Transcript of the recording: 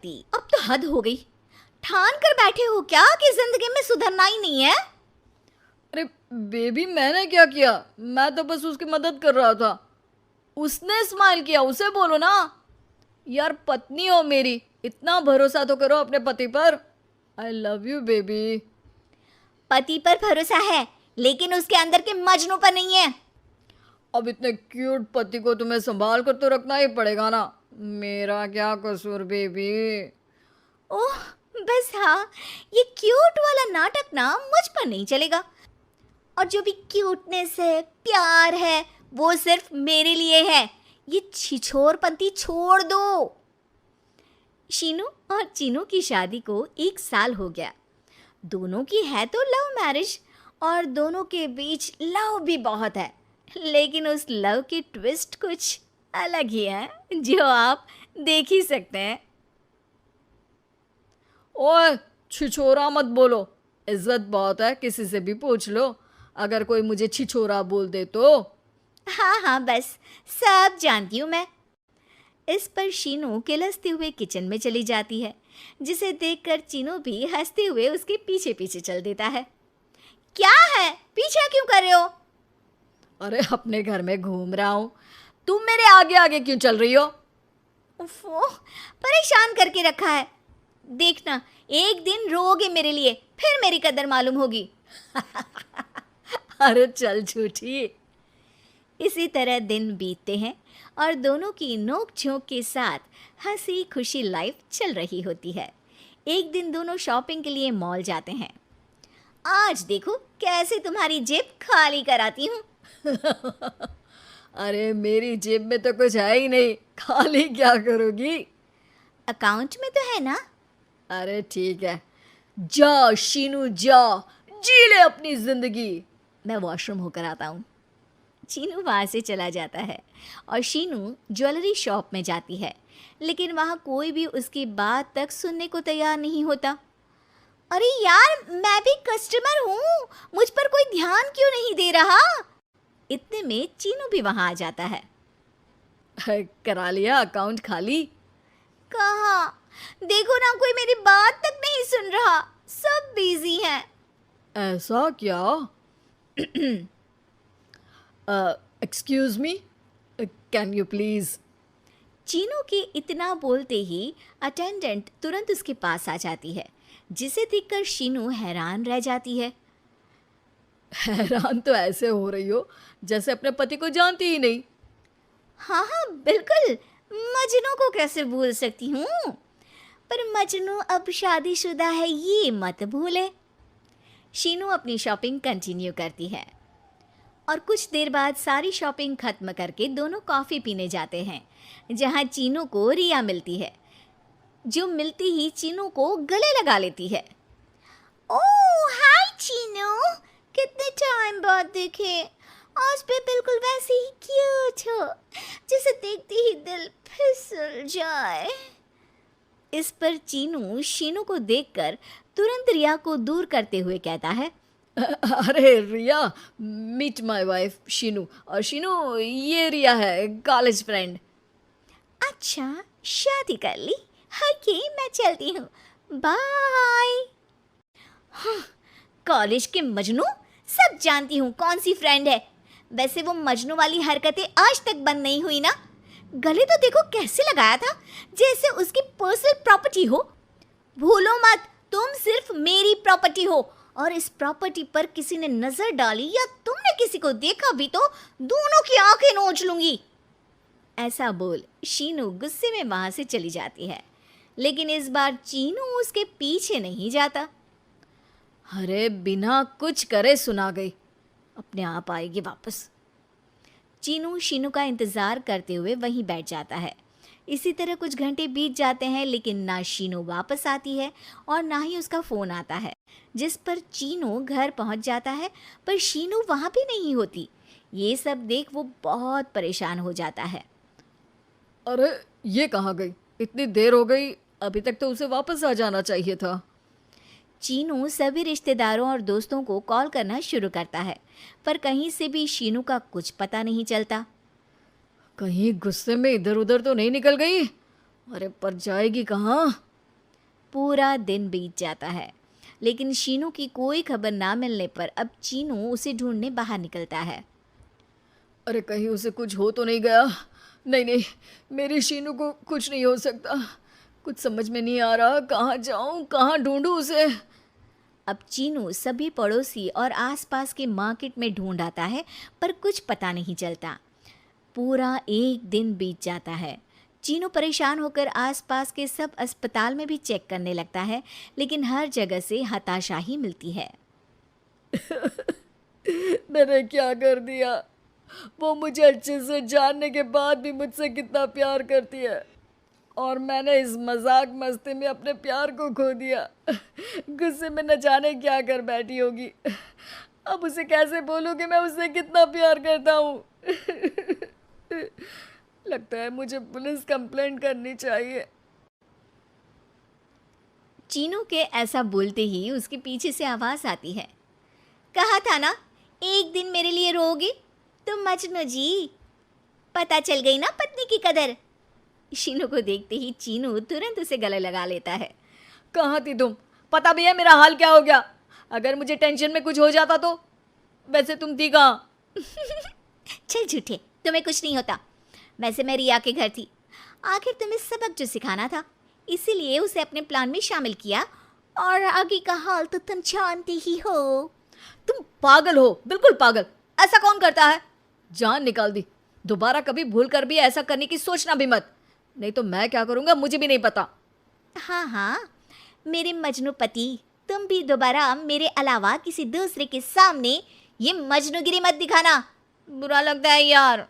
अब तो हद हो गई। ठान कर बैठे हो क्या कि जिंदगी में सुधरना ही नहीं है? अरे बेबी, मैंने क्या किया? मैं तो बस उसकी मदद कर रहा था। उसने स्माइल किया, उसे बोलो ना। यार, पत्नी हो मेरी, इतना भरोसा तो करो अपने पति पर। I love you baby. पति पर भरोसा है लेकिन उसके अंदर के मजनू पर नहीं है। अब इतने क्यूट पति को तुम्हें संभाल कर तो रखना ही पड़ेगा ना। मेरा क्या कसूर बेबी। ओह बस हाँ, ये क्यूट वाला नाटक ना मुझ पर नहीं चलेगा। और जो भी क्यूटनेस है, प्यार है, वो सिर्फ मेरे लिए है। ये छिछोरपंती छोड़ दो। शीनू और चीनू की शादी को 1 साल हो गया। दोनों की है तो लव मैरिज और दोनों के बीच लव भी बहुत है, लेकिन उस लव की ट्विस्ट कुछ अलग ही है जो आप देख ही सकते हैं। ओए, छिछोरा मत बोलो। इज्जत बहुत है, किसी से भी पूछ लो। अगर कोई मुझे छिछोरा बोल दे तो। हाँ हाँ बस सब जानती हूँ मैं। इस पर शीनू किलसते हुए किचन में चली जाती है, जिसे देखकर चीनू भी हंसते हुए उसके पीछे पीछे चल देता है। क्या है, पीछे क्यों कर रहे हो? अरे अपने घर में घूम रहा हूँ, तुम मेरे आगे आगे क्यों चल रही हो? उफ़ो, परेशान करके रखा है। देखना, एक दिन रोओगे मेरे लिए, फिर मेरी कदर मालूम होगी। अरे चल झूठी। इसी तरह दिन बीतते हैं और दोनों की नोक झोंक के साथ हंसी खुशी लाइफ चल रही होती है। एक दिन दोनों शॉपिंग के लिए मॉल जाते हैं। आज देखो कैसे तुम्हारी जेब खाली कराती हूँ। अरे मेरी जेब में तो कुछ है ही नहीं, खाली क्या करोगी? अकाउंट में तो है ना? अरे ठीक है, जा शीनू जा, जी ले अपनी जिंदगी। मैं वॉशरूम होकर आता हूँ। चीनू वहाँ से चला जाता है और शीनू ज्वेलरी शॉप में जाती है, लेकिन वहाँ कोई भी उसकी बात तक सुनने को तैयार नहीं होता। अरे यार, मैं भी कस्टमर हूँ, मुझ पर कोई ध्यान क्यों नहीं दे रहा? इतने में चीनू भी वहाँ आ जाता है। करा लिया अकाउंट खाली? कहाँ? देखो ना, कोई मेरी बात तक नहीं सुन रहा, सब बिजी हैं। ऐसा क्या? Excuse me, can you please? Chinu के इतना बोलते ही अटेंडेंट तुरंत उसके पास आ जाती है, जिसे देखकर शीनू हैरान रह जाती है। हैरान तो ऐसे हो रही हो जैसे अपने पति को जानती ही नहीं। हाँ हाँ बिल्कुल, मजनू को कैसे भूल सकती हूँ, पर मजनू अब शादीशुदा है ये मत भूले। शीनू अपनी शॉपिंग कंटिन्यू करती है और कुछ देर बाद सारी शॉपिंग खत्म करके दोनों कॉफ़ी पीने जाते हैं, जहाँ चीनू को रिया मिलती है, जो मिलती ही चीनू को गले लगा लेती है। ओह हाय चीनू, कितने टाइम बाद देखे। आज भी बिल्कुल वैसे ही क्यूट हो, जिसे देखते ही दिल फिसल जाए। इस पर चीनू शीनू को देखकर तुरंत रिया को दूर करते हुए कहता है, अरे रिया, मीट माय वाइफ शीनू। और शीनू, ये रिया है, कॉलेज फ्रेंड। अच्छा शादी कर ली? ओके मैं चलती हूँ, बाय। कॉलेज के मजनू, सब जानती हूँ कौन सी फ्रेंड है। वैसे वो मजनू वाली हरकतें आज तक बंद नहीं हुई ना। गले तो देखो कैसे लगाया था, जैसे उसकी पर्सनल प्रॉपर्टी हो। भूलो मत, तुम सिर्फ मेरी प्रॉपर्टी हो, और इस प्रॉपर्टी पर किसी ने नजर डाली या तुमने किसी को देखा भी तो दोनों की आंखें नोच लूंगी। ऐसा बोल शीनू गुस्से में वहां से चली जाती है, लेकिन इस बार चीनू उसके पीछे नहीं जाता। अरे बिना कुछ करे सुना गई, अपने आप आएगी वापस। चीनू शीनू का इंतज़ार करते हुए वहीं बैठ जाता है। इसी तरह कुछ घंटे बीत जाते हैं, लेकिन ना शीनू वापस आती है और ना ही उसका फ़ोन आता है, जिस पर चीनू घर पहुंच जाता है, पर शीनू वहाँ भी नहीं होती। ये सब देख वो बहुत परेशान हो जाता है। अरे ये कहाँ गई? इतनी देर हो गई, अभी तक तो उसे वापस आ जाना चाहिए था। चीनू सभी रिश्तेदारों और दोस्तों को कॉल करना शुरू करता है, पर कहीं से भी शीनू का कुछ पता नहीं चलता। कहीं गुस्से में इधर उधर तो नहीं निकल गई? अरे पर जाएगी कहाँ? पूरा दिन बीत जाता है, लेकिन शीनू की कोई खबर ना मिलने पर अब चीनू उसे ढूंढने बाहर निकलता है। अरे कहीं उसे कुछ हो तो नहीं गया। नहीं नहीं, मेरी शीनू को कुछ नहीं हो सकता। कुछ समझ में नहीं आ रहा, कहाँ जाऊँ, कहाँ ढूंढूं उसे। अब चीनू सभी पड़ोसी और आसपास के मार्केट में ढूंढ आता है, पर कुछ पता नहीं चलता। पूरा एक दिन बीत जाता है। चीनू परेशान होकर आसपास के सब अस्पताल में भी चेक करने लगता है, लेकिन हर जगह से हताशा ही मिलती है। मैंने क्या कर दिया? वो मुझे अच्छे से जानने के बाद भी मुझसे कितना प्यार करती है, और मैंने इस मजाक मस्ती में अपने प्यार को खो दिया। गुस्से में न जाने क्या कर बैठी होगी। अब उसे कैसे बोलूं कि मैं उससे कितना प्यार करता हूँ। लगता है मुझे पुलिस कंप्लेंट करनी चाहिए। चीनू के ऐसा बोलते ही उसके पीछे से आवाज आती है, कहा था ना एक दिन मेरे लिए रोओगी तुम मजनू जी। पता चल गई ना पत्नी की कदर। शीनू को देखते ही चीनू तुरंत उसे गले लगा लेता है। कहाँ थी तुम? पता भी है मेरा हाल क्या हो गया? अगर मुझे टेंशन में कुछ हो जाता तो? वैसे तुम थी कहाँ? चल झूठे, तुम्हें कुछ नहीं होता। वैसे मैं रिया के घर थी। आखिर तुम्हें सबक जो सिखाना था, इसीलिए उसे अपने प्लान में शामिल किया, और आगे का हाल तो तुम जानती ही हो। तुम पागल हो, बिल्कुल पागल। ऐसा कौन करता है? जान निकाल दी। दोबारा कभी भूल कर भी ऐसा करने की सोचना भी मत, नहीं तो मैं क्या करूंगा मुझे भी नहीं पता। हाँ हाँ, मेरे मजनू पति, तुम भी दोबारा मेरे अलावा किसी दूसरे के सामने ये मजनूगिरी मत दिखाना। बुरा लगता है यार।